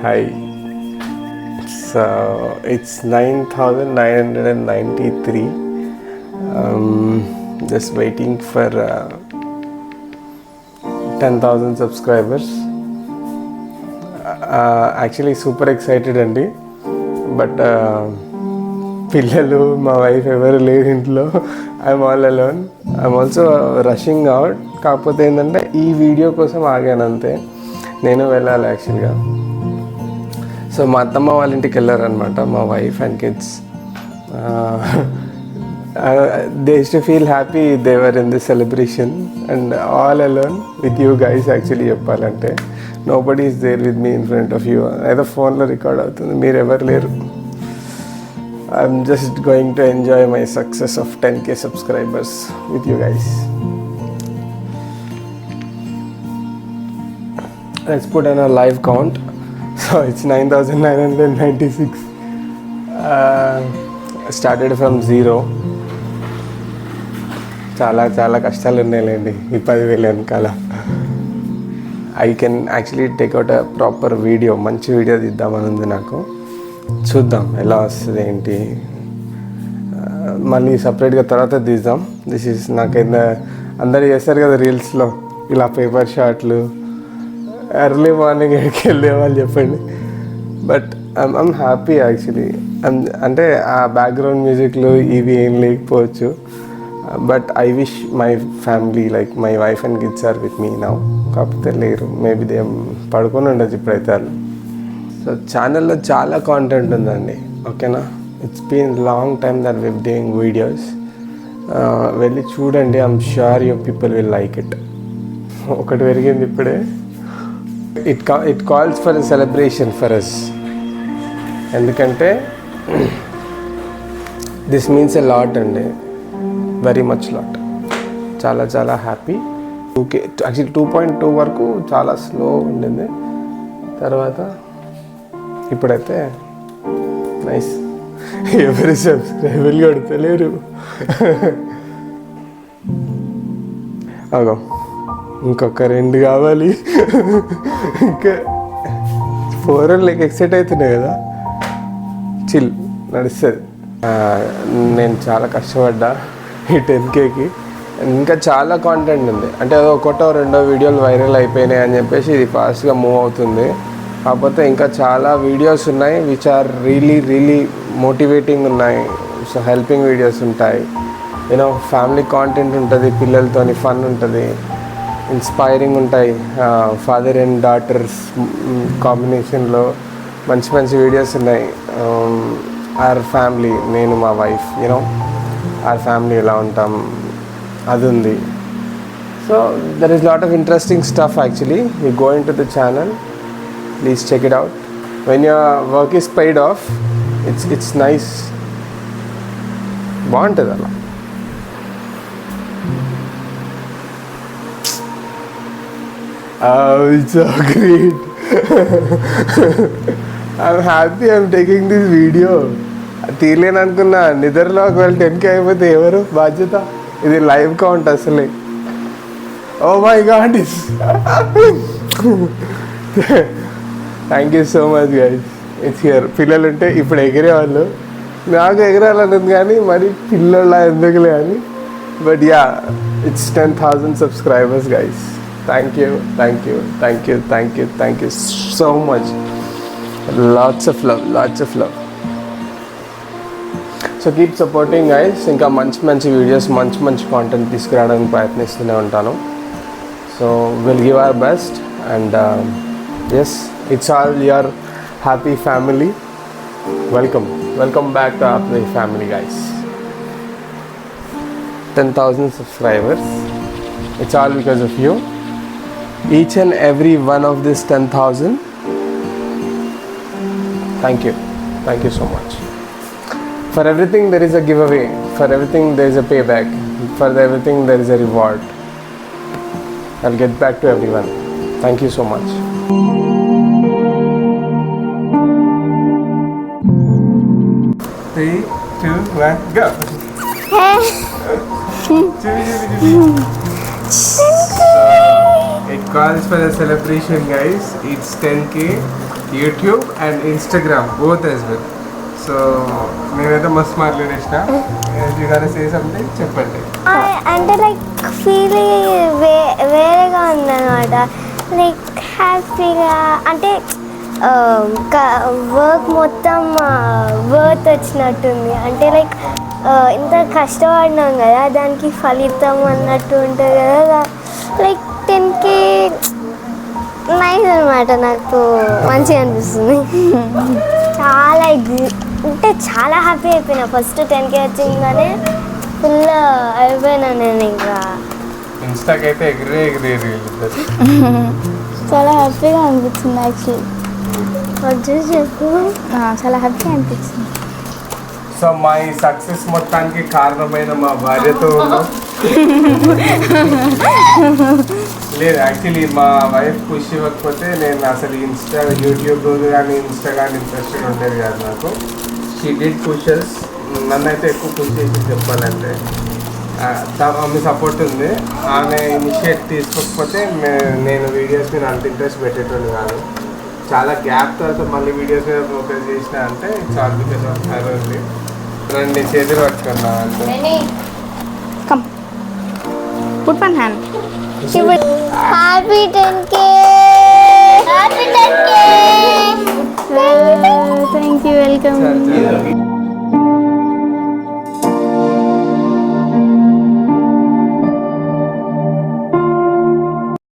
Hi. So it's 9,993. Just waiting for 10,000 subscribers. Actually super excited అండి. But పిల్లలు మా wife ఎవరు లేరు ఇంట్లో. I'm all alone. I'm also rushing out. కాకపోతే ఏంటంటే ఈ వీడియో కోసం ఆగాను అంతే. నేను వెళ్ళాలి యాక్చువల్గా. సో మా అత్తమ్మ వాళ్ళ ఇంటికి వెళ్ళారనమాట, మా wife and kids. They use to feel happy they were in this celebration and all alone with you guys. Actually చెప్పాలంటే nobody is there with me in front of you. ఏదో ఫోన్లో record అవుతుంది, మీరు ఎవరు లేరు. I'm just going to enjoy my success of 10K subscribers with you guys. Let's put in a live count. So it's 9,996. Started from zero. చాలా కష్టాలు ఉన్నాయిలేండి ఈ 10,000 వెనకాల. I can actually take out a proper video, మంచి video తీద్దామని ఉంది నాకు. చూద్దాం ఎలా వస్తుంది ఏంటి. మళ్ళీ సపరేట్గా తర్వాత తీద్దాం. దిస్ ఈజ్ నాకైతే అందరు చేస్తారు కదా రీల్స్లో ఇలా పేపర్ షాట్లు, ఎర్లీ మార్నింగ్ ఎక్కడికి వెళ్ళే వాళ్ళు చెప్పండి. But I'm happy actually. అంటే ఆ బ్యాక్గ్రౌండ్ మ్యూజిక్లు ఇవి ఏం లేకపోవచ్చు. But I wish my family like my wife and kids are with me now. కాకపోతే లేరు, మేబీ దే పడుకొని ఉండొచ్చు ఇప్పుడైతే వాళ్ళు. సో ఛానల్లో చాలా కాంటెంట్ ఉందండి, ఓకేనా. It's been long time that we've doing videos. వెళ్ళి చూడండి. I'm sure you people will like it. ఒకటి పెరిగింది ఇప్పుడే. It calls for a celebration for us. ఎందుకంటే దిస్ మీన్స్ ఎ లాట్ అండి, వెరీ మచ్ లాట్. చాలా హ్యాపీ. 2K యాక్చువల్లీ 2.2 వరకు చాలా స్లో ఉండింది, తర్వాత ఇప్పుడైతే నైస్. ఎవరి సబ్స్క్రైబర్లు కొడతలేరు. అగో ఇంకొక 2 కావాలి. ఇంకా 4 లైక్ ఎక్సైట్ అవుతున్నాయి కదా. చిల్ నడుస్తుంది. నేను చాలా కష్టపడ్డా ఈ 10Kకి. ఇంకా చాలా కాంటెంట్ ఉంది. అంటే ఒకటో రెండో వీడియోలు వైరల్ అయిపోయినాయి అని చెప్పేసి ఇది ఫాస్ట్గా మూవ్ అవుతుంది. కాకపోతే ఇంకా చాలా వీడియోస్ ఉన్నాయి విచ్ ఆర్ రియలీ మోటివేటింగ్ ఉన్నాయి. సో హెల్పింగ్ వీడియోస్ ఉంటాయి, యూనో ఫ్యామిలీ కాంటెంట్ ఉంటుంది, పిల్లలతోని ఫన్ ఉంటుంది, ఇన్స్పైరింగ్ ఉంటాయి. ఫాదర్ అండ్ డాటర్స్ కాంబినేషన్లో మంచి వీడియోస్ ఉన్నాయి. ఆర్ ఫ్యామిలీ, నేను మా వైఫ్, యూనో ఆర్ ఫ్యామిలీ ఎలా ఉంటాం అది ఉంది. So there is lot of interesting stuff actually. You go in to the channel, please check it out. When your work is paid off, it's nice. బాగుంటుంది అలా. It's so great. I'm happy I'm taking this video. తీయలేను అనుకున్నా. నిద్రలో ఒకవేళ 10K అయిపోతే ఎవరు బాధ్యత? ఇది live count అసలే. Oh my God. Thank you so much guys. It's here. పిల్లలు ఉంటే ఇప్పుడు ఎగిరేవాళ్ళు. నాకు ఎగరాలని కానీ మరి పిల్లల ఎందుకులే అని. But yeah, it's 10,000 subscribers guys. Thank you so much. Lots of love. So keep supporting guys. ఇంకా మంచి వీడియోస్, మంచి కాంటెంట్ తీసుకురావడానికి ప్రయత్నిస్తూనే ఉంటాను. So will give our best and yes, it's all your happy family. Welcome back to Happy Family guys. 10,000 subscribers. It's all because of you. Each and every one of this 10,000. Thank you so much. For everything there is a giveaway. For everything there is a payback. For everything there is a reward. I'll get back to everyone. Thank you so much. 3, 2, 1, go. एक Because for the celebration, guys, it's 10K YouTube and Instagram, both as well. So, నేనైతే మస్తు మాట్లాడేసిన. You gotta say something? చెప్పండి. అంటే like feeling వేరేగా ఉందన్నమాట. Like హ్యాపీగా అంటే work మొత్తం వర్త్ వచ్చినట్టుంది. అంటే లైక్ ఇంత కష్టపడినాం కదా, దానికి ఫలితం అన్నట్టు ఉంటుంది కదా. లైక్ 10K నైస్ అనమాట. నాకు మంచిగా అనిపిస్తుంది. చాలా అంటే చాలా హ్యాపీ అయిపోయినా. ఫస్ట్ 10K వచ్చిందనే ఫుల్ అయిపోయినా నేను. ఇంకా ఇన్స్టాకి అయితే ఎగిరే చాలా హ్యాపీగా అనిపించింది యాక్చువల్లీ. వచ్చి చెప్పు. చాలా హ్యాపీగా అనిపించింది. సో మా ఈ సక్సెస్ మొత్తానికి కారణమైన మా భార్యతో ఉన్నాం. లేదు, యాక్చువల్లీ మా వైఫ్ పుష్ ఇవ్వకపోతే నేను అసలు యూట్యూబ్ కానీ ఇన్స్టా కానీ ఇంట్రెస్టెడ్ ఉండేది కాదు నాకు. షీ డిడ్ పుషెస్, నన్ను అయితే ఎక్కువ పుష్ చేసి చెప్పాలంటే. ఆమె సపోర్ట్ ఉంది. ఆమె ఇనిషియేట్ తీసుకోకపోతే నేను వీడియోస్ మీద అంత ఇంట్రెస్ట్ పెట్టేటోళ్ళు కాదు. చాలా గ్యాప్ తర్వాత మళ్ళీ వీడియోస్ మీద ఫోకస్ చేసిన అంటే చాలా బికాస్ ఆఫ్ హర్ ఉంది. రెండు చేతులు పట్టుకున్నా అంటే come put one hand. Happy 10K. Happy 10K. Thank you. Welcome.